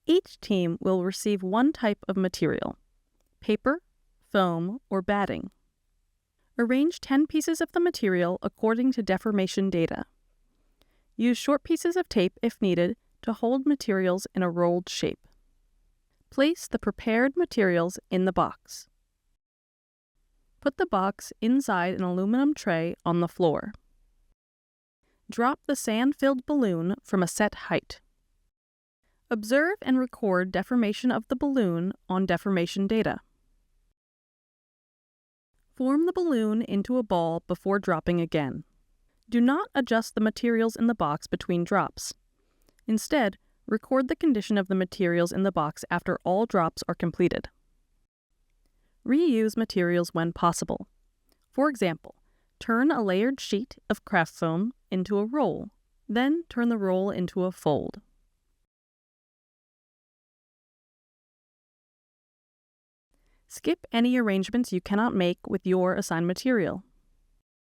Each team will receive one type of material: paper, foam, or batting. Arrange 10 pieces of the material according to deformation data. Use short pieces of tape if needed to hold materials in a rolled shape. Place the prepared materials in the box. Put the box inside an aluminum tray on the floor. Drop the sand-filled balloon from a set height. Observe and record deformation of the balloon on deformation data. Form the balloon into a ball before dropping again. Do not adjust the materials in the box between drops. Instead, record the condition of the materials in the box after all drops are completed. Reuse materials when possible. For example, turn a layered sheet of craft foam into a roll, then turn the roll into a fold. Skip any arrangements you cannot make with your assigned material.